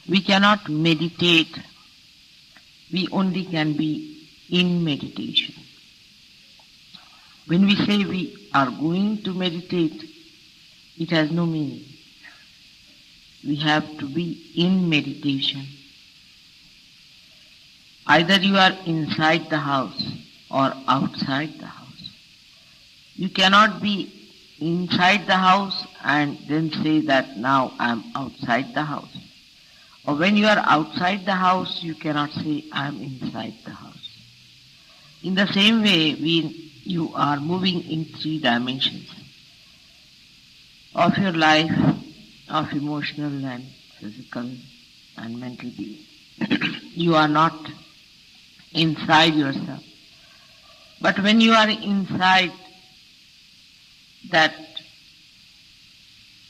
We cannot meditate. We only can be in meditation. When we say we are going to meditate, it has no meaning. We have to be in meditation. Either you are inside the house or outside the house. You cannot be inside the house and then say that now I am outside the house. Or when you are outside the house, you cannot say I am inside the house. In the same way, you are moving in 3 dimensions of your life, of emotional and physical and mental being. You are not inside yourself. But when you are inside that,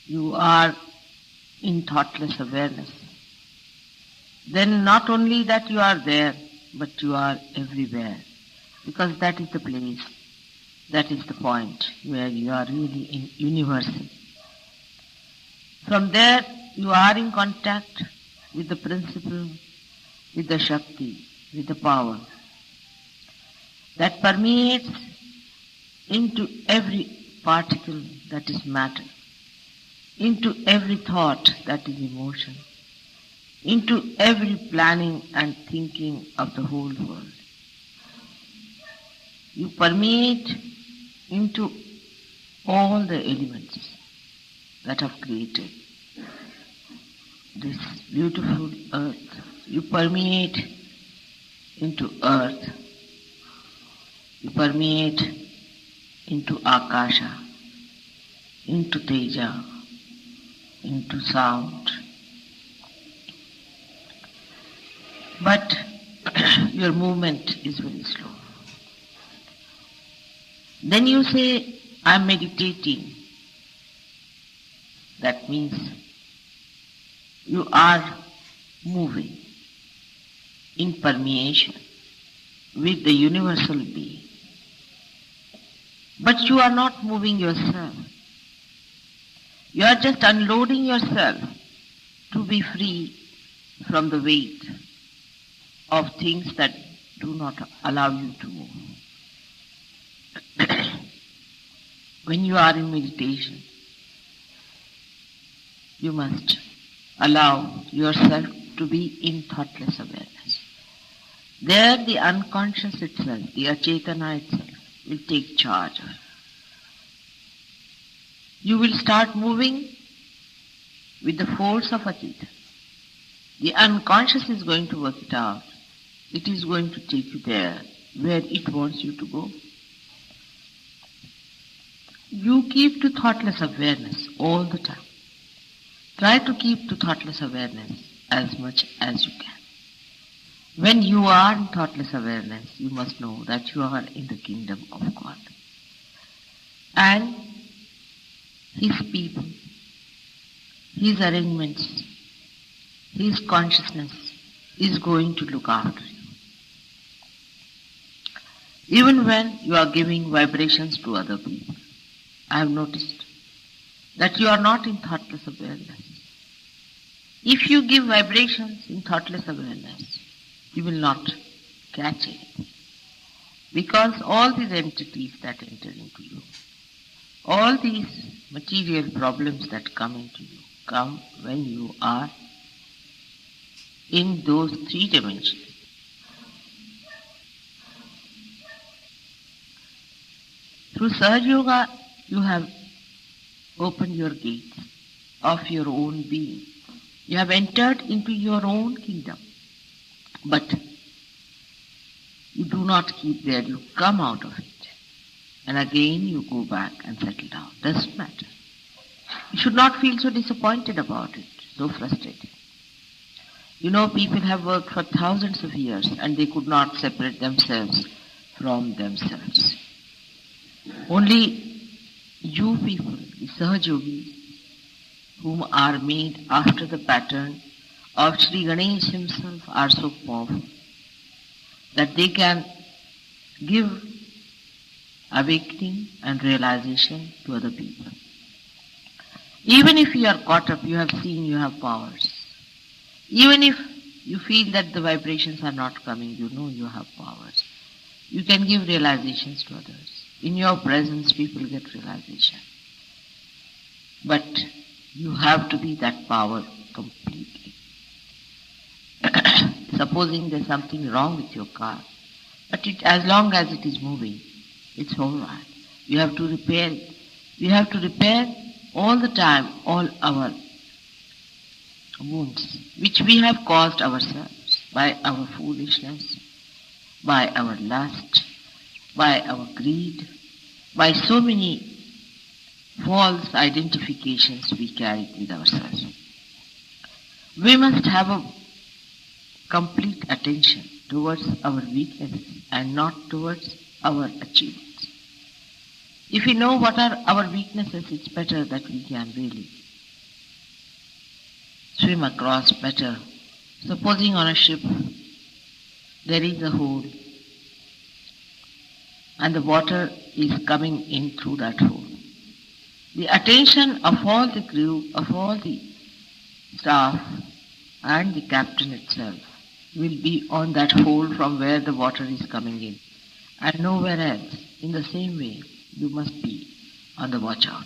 you are in thoughtless awareness. Then not only that you are there, but you are everywhere. Because that is the place, that is the point where you are really in universal. From there, you are in contact with the principle, with the Shakti, with the power that permeates into every particle that is matter, into every thought that is emotion, into every planning and thinking of the whole world. You permeate into all the elements that have created this beautiful earth. You permeate into earth. You permeate into Akasha, into Teja, into sound. But your movement is very slow. Then you say, I am meditating. That means you are moving in permeation with the universal being. But you are not moving yourself. You are just unloading yourself to be free from the weight of things that do not allow you to move. When you are in meditation, you must allow yourself to be in thoughtless awareness. There the unconscious itself, the achetana itself, will take charge of it. You will start moving with the force of achetana. The unconscious is going to work it out. It is going to take you there where it wants you to go. You keep to thoughtless awareness all the time. Try to keep to thoughtless awareness as much as you can. When you are in thoughtless awareness, you must know that you are in the kingdom of God. And His people, His arrangements, His consciousness is going to look after you. Even when you are giving vibrations to other people, I have noticed that you are not in thoughtless awareness. If you give vibrations in thoughtless awareness, you will not catch it. Because all these entities that enter into you, all these material problems that come into you, come when you are in those 3 dimensions. Through Sahaja Yoga, you have opened your gates of your own being. You have entered into your own kingdom. But you do not keep there, you come out of it. And again you go back and settle down. Doesn't matter. You should not feel so disappointed about it, so frustrated. You know, people have worked for thousands of years and they could not separate themselves from themselves. Only you people, the Sahaja Yogis, whom are made after the pattern of Sri Ganesh himself, are so powerful that they can give awakening and realization to other people. Even if you are caught up, you have seen you have powers. Even if you feel that the vibrations are not coming, you know you have powers. You can give realizations to others. In your presence, people get realization. But you have to be that power completely. Supposing there's something wrong with your car, but as long as it is moving, it's all right. You have to repair it. We have to repair all the time all our wounds, which we have caused ourselves by our foolishness, by our lust, by our greed, by so many false identifications we carry with ourselves. We must have a complete attention towards our weaknesses and not towards our achievements. If we know what are our weaknesses, it's better that we can really swim across better. Supposing on a ship there is a hole and the water is coming in through that hole. The attention of all the crew, of all the staff and the captain itself will be on that hole from where the water is coming in and nowhere else. In the same way, you must be on the watch out.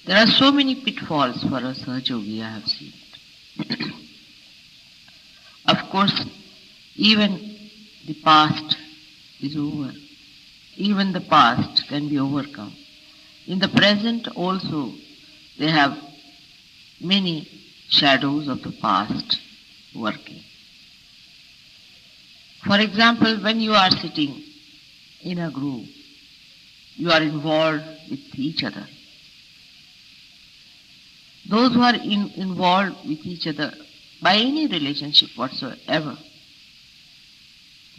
There are so many pitfalls for a Sahaja-yogi, I have seen. Of course, even the past is over. Even the past can be overcome. In the present also, they have many shadows of the past working. For example, when you are sitting in a group, you are involved with each other. Those who are involved with each other by any relationship whatsoever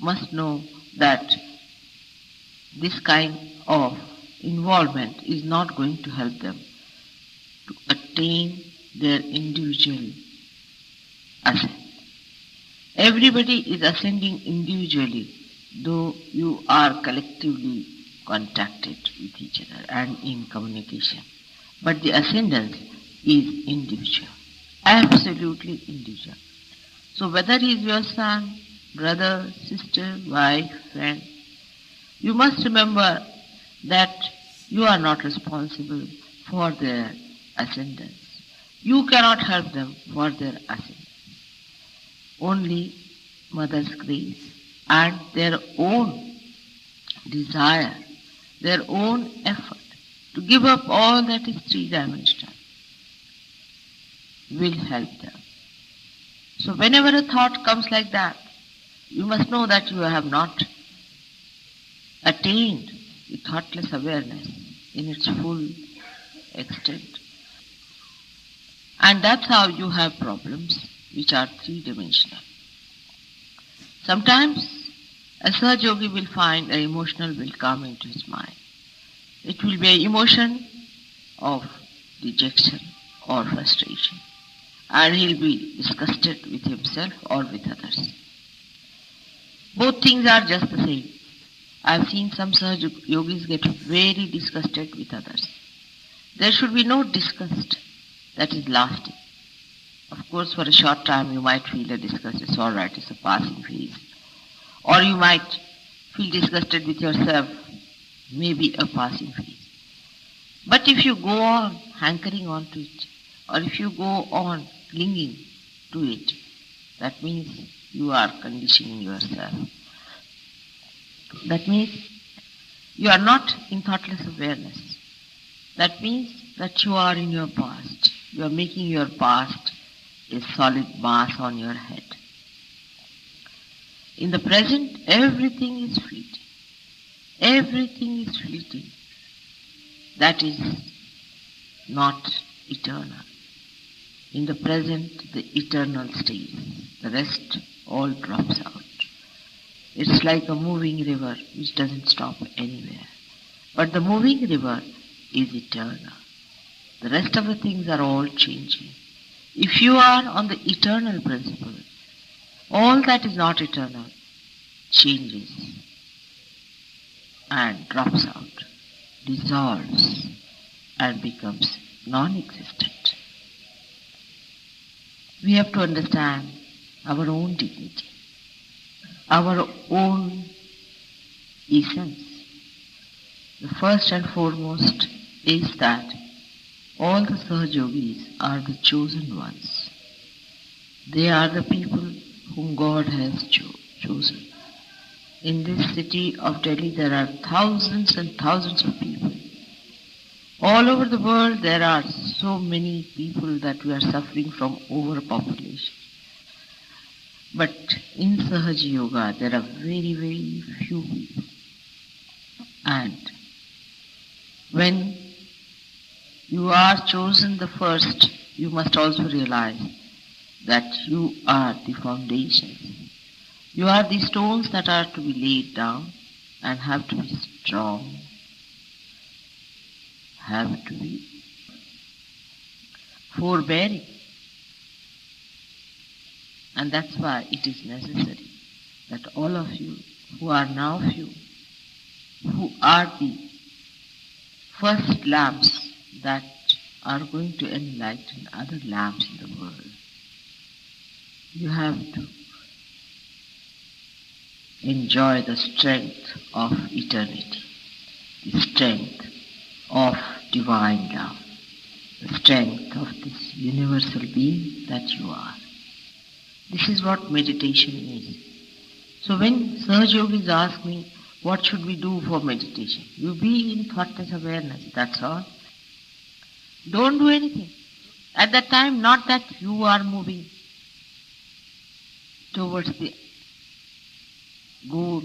must know that this kind of involvement is not going to help them to attain their individual ascent. Everybody is ascending individually, though you are collectively contacted with each other and in communication. But the ascendance is individual, absolutely individual. So whether he is your son, brother, sister, wife, friend, you must remember that you are not responsible for their ascendance. You cannot help them for their ascendance. Only Mother's grace and their own desire, their own effort to give up all that is three-dimensional will help them. So whenever a thought comes like that, you must know that you have not attained the thoughtless awareness in its full extent. And that's how you have problems which are three-dimensional. Sometimes a Sahaja yogi will find an emotional will come into his mind. It will be an emotion of dejection or frustration, and he'll be disgusted with himself or with others. Both things are just the same. I've seen some Sahaja yogis get very disgusted with others. There should be no disgust that is lasting. Of course, for a short time you might feel a disgust, it's all right, it's a passing phase. Or you might feel disgusted with yourself, maybe a passing phase. But if you go on hankering on to it, or if you go on clinging to it, that means you are conditioning yourself. That means you are not in thoughtless awareness. That means that you are in your past. You are making your past a solid mass on your head. In the present, everything is fleeting. Everything is fleeting. That is not eternal. In the present, the eternal stays. The rest all drops out. It's like a moving river which doesn't stop anywhere. But the moving river is eternal. The rest of the things are all changing. If you are on the eternal principle, all that is not eternal changes and drops out, dissolves and becomes non-existent. we have to understand our own dignity, our own essence. The first and foremost is that all the Sahajogis are the chosen ones. They are the people whom God has chosen. In this city of Delhi there are thousands and thousands of people. All over the world there are so many people that we are suffering from overpopulation. But in Sahaja Yoga there are very, very few people. And when you are chosen the first, you must also realize that you are the foundation. You are the stones that are to be laid down and have to be strong, have to be forbearing. And that's why it is necessary that all of you who are now few, who are the first lamps that are going to enlighten other lamps in the world, you have to enjoy the strength of eternity, the strength of divine love, the strength of this universal being that you are. This is what meditation is. So when Sahaja Yogis ask me, what should we do for meditation? You be in thoughtless awareness, that's all. Don't do anything. At that time, not that you are moving towards the goal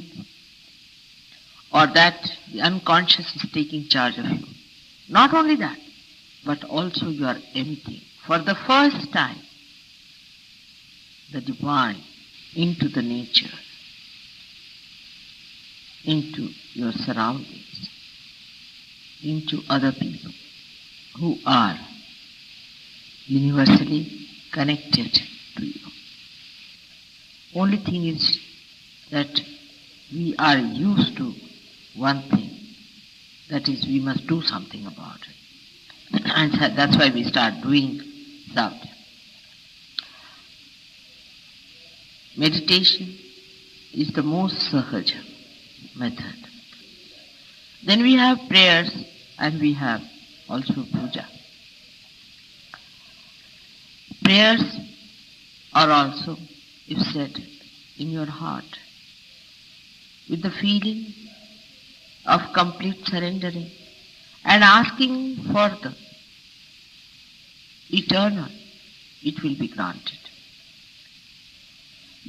or that the unconscious is taking charge of you. Not only that, but also you are emptying for the first time the divine into the nature, into your surroundings, into other people who are universally connected to you. Only thing is that we are used to one thing, that is we must do something about it. And that's why we start doing something. Meditation is the most sahaja method. Then we have prayers and we have also puja. Prayers are also, if said in your heart, with the feeling of complete surrendering and asking for the eternal, it will be granted.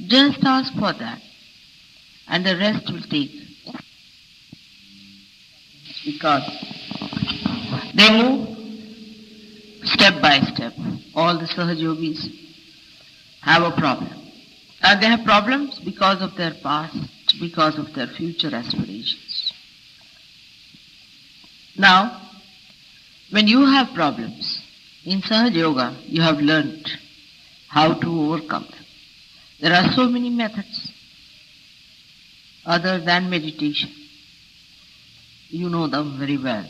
Just ask for that and the rest will take. Because they move step by step. All the Sahaja Yogis have a problem. They have problems because of their past, because of their future aspirations. Now, when you have problems, in Sahaja Yoga, you have learnt how to overcome them. There are so many methods other than meditation. You know them very well,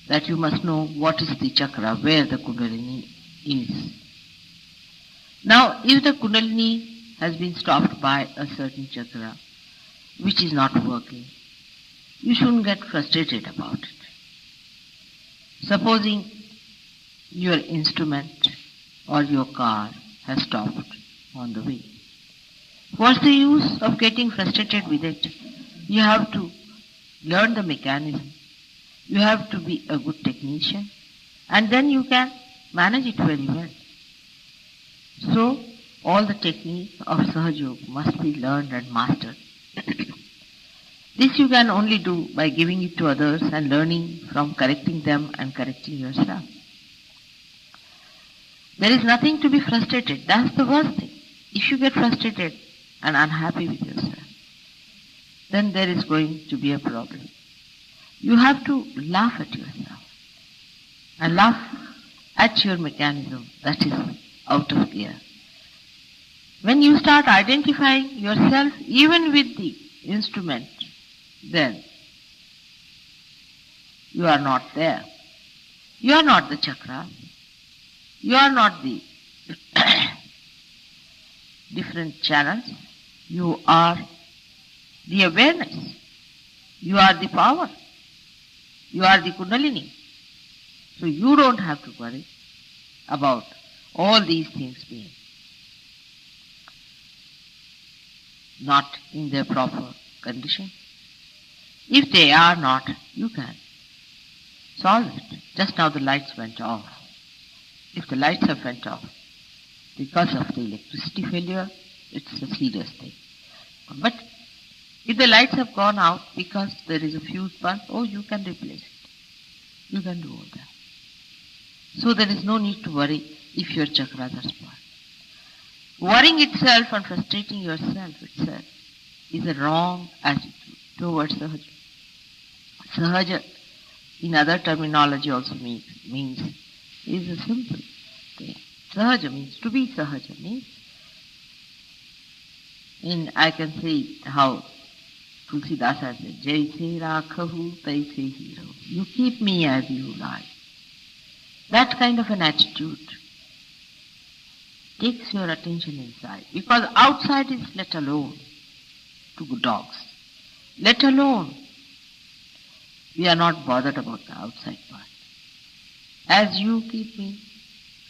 that you must know what is the chakra, where the Kundalini is. Now, if the Kundalini has been stopped by a certain chakra, which is not working, you shouldn't get frustrated about it. Supposing your instrument or your car has stopped on the way. What's the use of getting frustrated with it? You have to learn the mechanism. You have to be a good technician and then you can manage it very well. So, all the techniques of Sahaja Yoga must be learned and mastered. This you can only do by giving it to others and learning from correcting them and correcting yourself. There is nothing to be frustrated. That's the worst thing. If you get frustrated and unhappy with yourself, then there is going to be a problem. You have to laugh at yourself and laugh at your mechanism that is out of gear. When you start identifying yourself even with the instrument, then you are not there. You are not the chakra. You are not the different channels. You are the awareness. You are the power. You are the Kundalini. So you don't have to worry about all these things being not in their proper condition. If they are not, you can solve it. Just now the lights went off. If the lights have went off because of the electricity failure, it's a serious thing. But if the lights have gone out because there is a fuse burst, you can replace it. You can do all that. So there is no need to worry if your chakras are spoiled. Worrying itself and frustrating yourself itself is a wrong attitude towards Sahaja. Sahaja, in other terminology also means is a simple thing. Sahaja means to be Sahaja means, I can say how Tulsidasa said, Jaise rakhahu taise hi rahu. You keep me as you like. That kind of an attitude takes your attention inside, because outside is let alone to dogs. Let alone. We are not bothered about the outside part. As you keep me,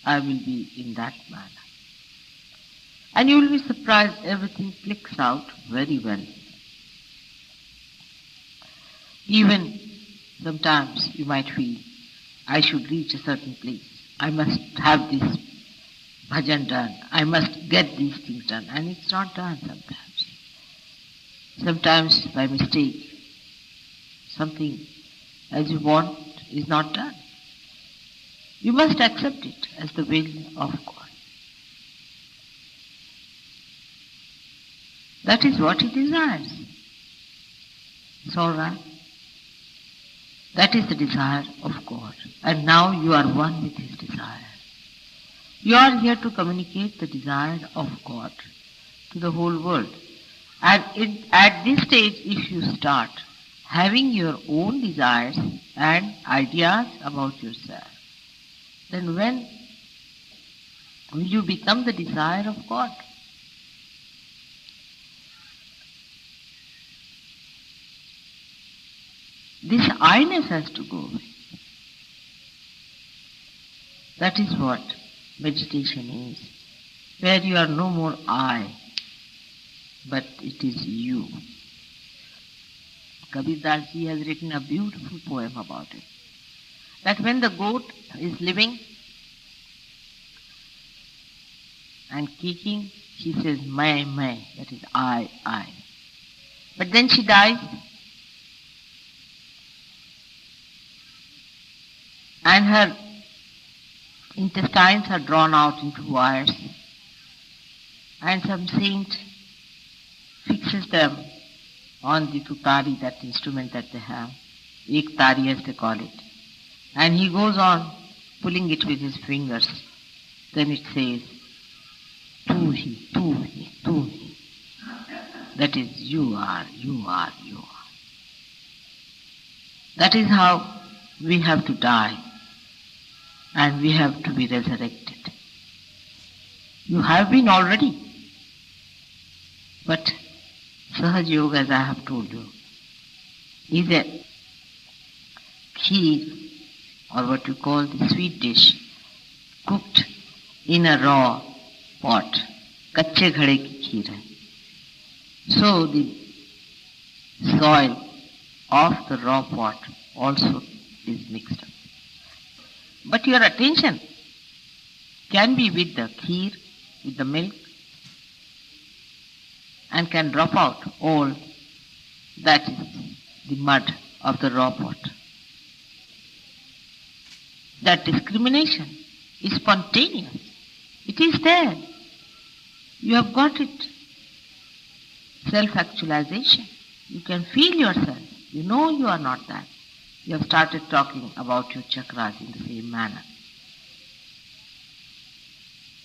I will be in that manner. And you will be surprised, everything clicks out very well. Even sometimes you might feel, I should reach a certain place. I must have this bhajan done. I must get these things done. And it's not done sometimes. Sometimes by mistake, something as you want is not done. You must accept it as the will of God. That is what He desires. It's all right. That is the desire of God. And now you are one with His desire. You are here to communicate the desire of God to the whole world. And at this stage, if you start having your own desires and ideas about yourself, then when will you become the desire of God? This I-ness has to go away. That is what meditation is, where you are no more I, but it is you. Kabir Das Ji has written a beautiful poem about it. That when the goat is living and kicking, she says, "Mai, mai," that is I. But then she dies, and her intestines are drawn out into wires, and some saint fixes them on the tutari, that instrument that they have, ek tari as they call it, and he goes on pulling it with his fingers. Then it says, tu hi. That is, you are. That is how we have to die, and we have to be resurrected. You have been already. But Sahaj Yoga, as I have told you, is a kheer, or what you call the sweet dish, cooked in a raw pot. Kache ghade ki kheer hai. So the soil of the raw pot also is mixed up. But your attention can be with the kheer, with the milk, and can drop out all that is the mud of the raw pot. That discrimination is spontaneous. It is there. You have got it. Self-actualization. You can feel yourself. You know you are not that. You have started talking about your chakras in the same manner.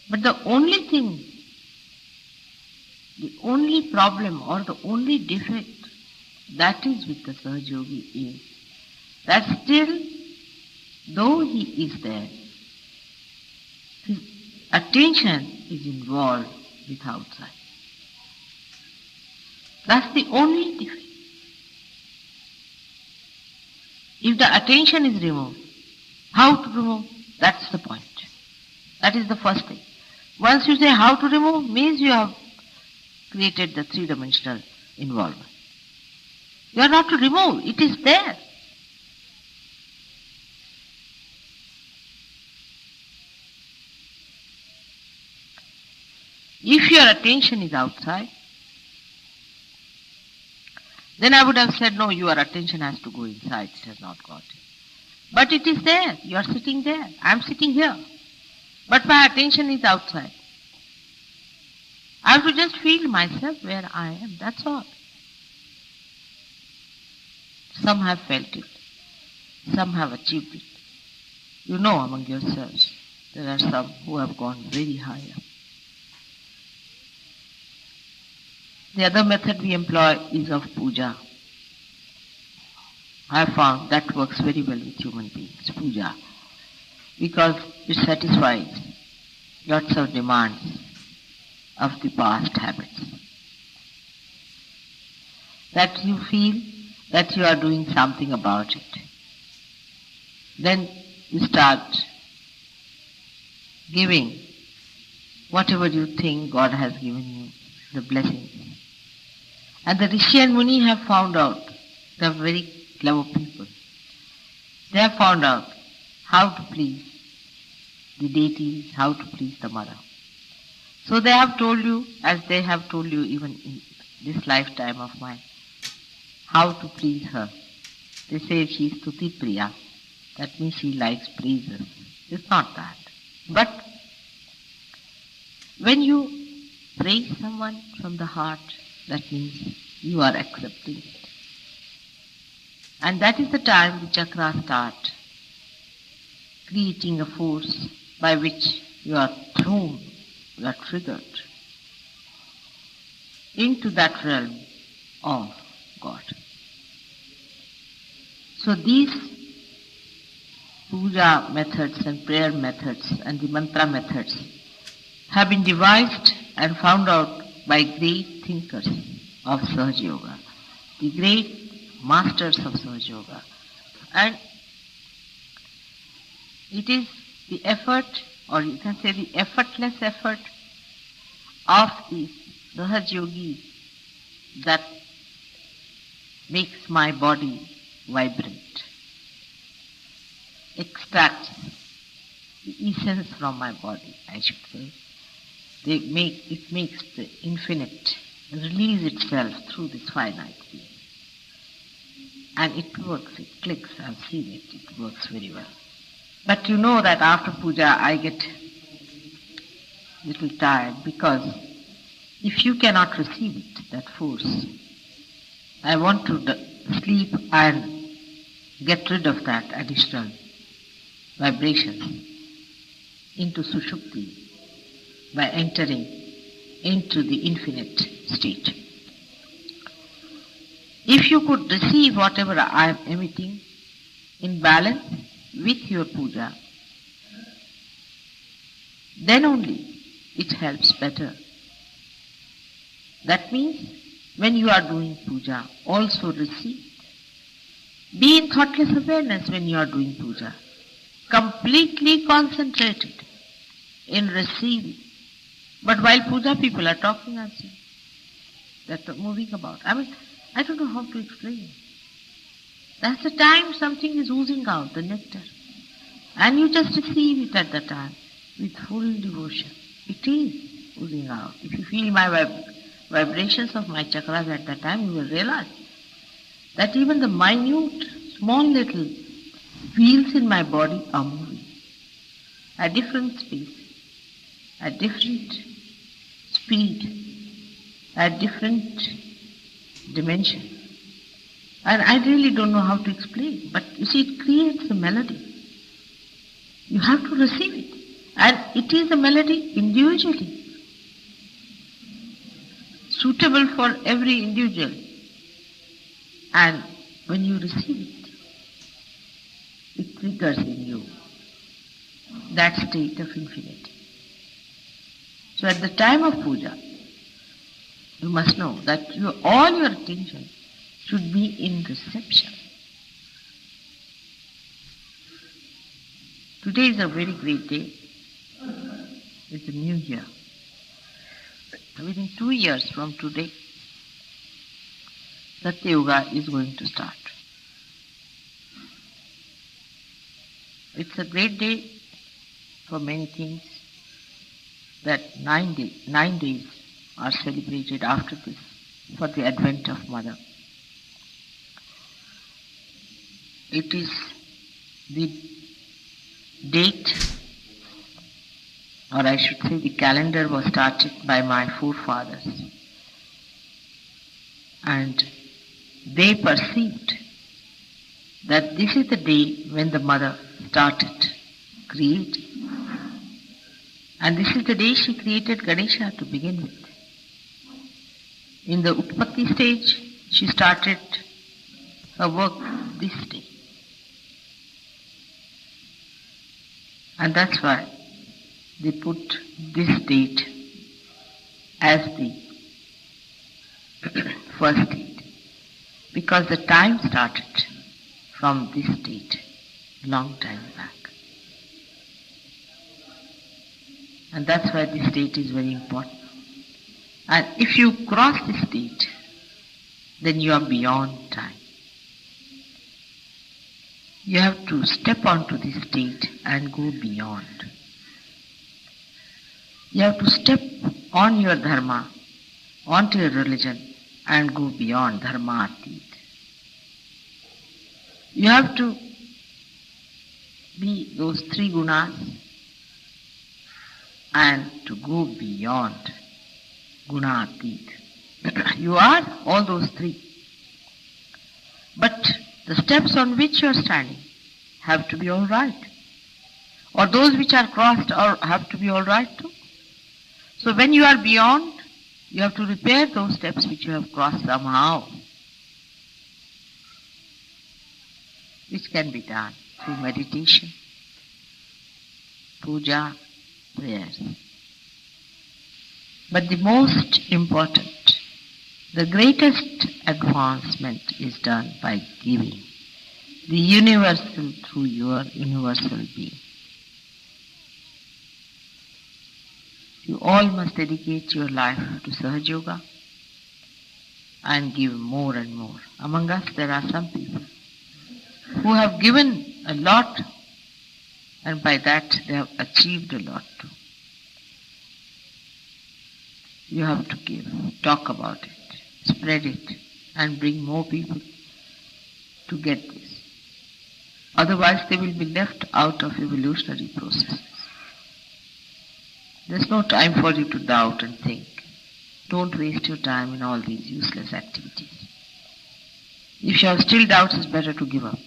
But the only thing, the only problem or the only defect that is with the Sahaj Yogi is that still, though he is there, his attention is involved with outside. That's the only difference. If the attention is removed, how to remove? That's the point. That is the first thing. Once you say how to remove, means you have created the three-dimensional involvement. You are not to remove, it is there. If your attention is outside, then I would have said, no, your attention has to go inside, it has not got it. But it is there, you are sitting there, I am sitting here. But my attention is outside. I have to just feel myself where I am, that's all. Some have felt it, some have achieved it. You know among yourselves, there are some who have gone very high up. The other method we employ is of puja. I have found that works very well with human beings, puja, because it satisfies lots of demands of the past habits. That you feel that you are doing something about it. Then you start giving whatever you think God has given you, the blessings. And the Rishi and Muni have found out, they are very clever people. They have found out how to please the deities, how to please the mother. So they have told you, as they have told you even in this lifetime of mine, how to please her. They say she is Stuti Priya, that means she likes praises. It's not that. But when you praise someone from the heart, that means you are accepting it. And that is the time the chakras start creating a force by which you are thrown, you are triggered into that realm of God. So these puja methods and prayer methods and the mantra methods have been devised and found out by great thinkers of Sahaja Yoga, the great masters of Sahaja Yoga. And it is the effort, or you can say the effortless effort of the Sahaja Yogis that makes my body vibrant, extracts the essence from my body, I should say. It makes the infinite release itself through this finite being. And it works, it clicks, I've seen it, it works very well. But you know that after puja I get a little tired, because if you cannot receive it, that force, I want to sleep and get rid of that additional vibration into sushupti by entering into the infinite state. If you could receive whatever I am emitting in balance with your puja, then only it helps better. That means when you are doing puja, also receive. Be in thoughtless awareness when you are doing puja. Completely concentrated in receiving. But while puja, people are talking and saying, they're moving about. I don't know how to explain. That's the time something is oozing out, the nectar. And you just receive it at the time with full devotion. It is oozing out. If you feel my vibrations of my chakras at that time, you will realize that even the minute, small little wheels in my body are moving at different speeds, at different speed, at different dimension. And I really don't know how to explain, but you see, it creates a melody. You have to receive it. And it is a melody individually, suitable for every individual. And when you receive it, it triggers in you that state of infinity. So at the time of puja, you must know that all your attention should be in reception. Today is a very great day. It's a new year. Within 2 years from today, Satya Yoga is going to start. It's a great day for many things, that 9 days are celebrated after this for the advent of Mother. It is the date, or I should say the calendar was started by my forefathers, and they perceived that this is the day when the Mother started creating. And this is the day she created Ganesha to begin with. In the Utpatti stage, she started her work this day. And that's why they put this date as the first date. Because the time started from this date, long time back. And that's why this date is very important. And if you cross this date, then you are beyond time. You have to step onto this date and go beyond. You have to step on your dharma, onto your religion, and go beyond dharma atit. You have to be those 3 gunas and to go beyond guna atit. You are all those 3. But the steps on which you are standing have to be all right. Or those which are crossed have to be all right too. So when you are beyond, you have to repair those steps which you have crossed somehow, which can be done through meditation, puja, prayers. But the most important, the greatest advancement is done by giving the universal through your universal being. You all must dedicate your life to Sahaja Yoga and give more and more. Among us there are some people who have given a lot, and by that they have achieved a lot too. You have to give, talk about it, spread it, and bring more people to get this. Otherwise they will be left out of evolutionary processes. There's no time for you to doubt and think. Don't waste your time in all these useless activities. If you have still doubts, it's better to give up.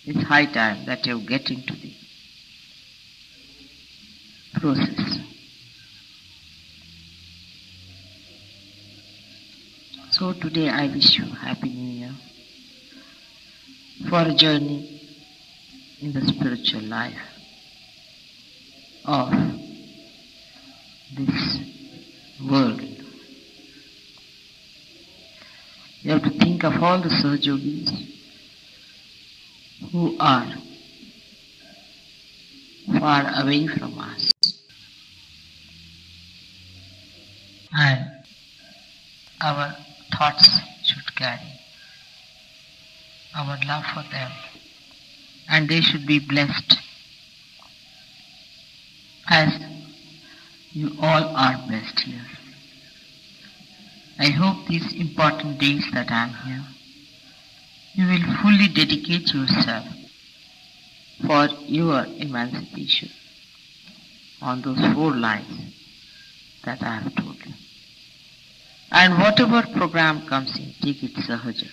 It's high time that you get into the process. So today I wish you Happy New Year for a journey in the spiritual life of this world. You have to think of all the Sahaja Yogis who are far away from us, and our thoughts should carry our love for them, and they should be blessed as you all are blessed here. I hope these important days that I am here, you will fully dedicate yourself for your emancipation on those 4 lines that I have told you. And whatever program comes in, take it Sahaja.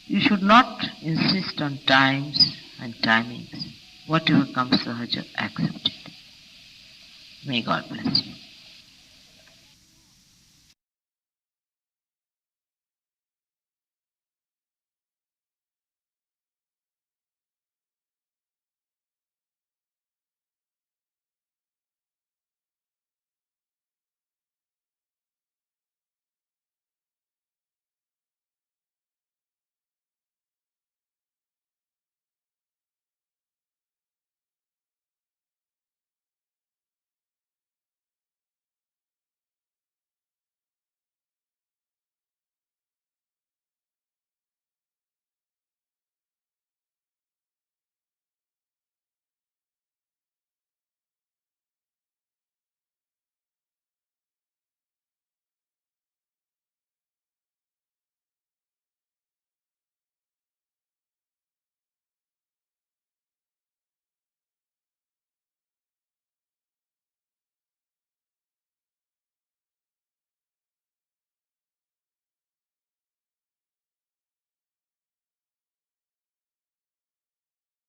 You should not insist on times and timings. Whatever comes Sahaja, accept it. May God bless you.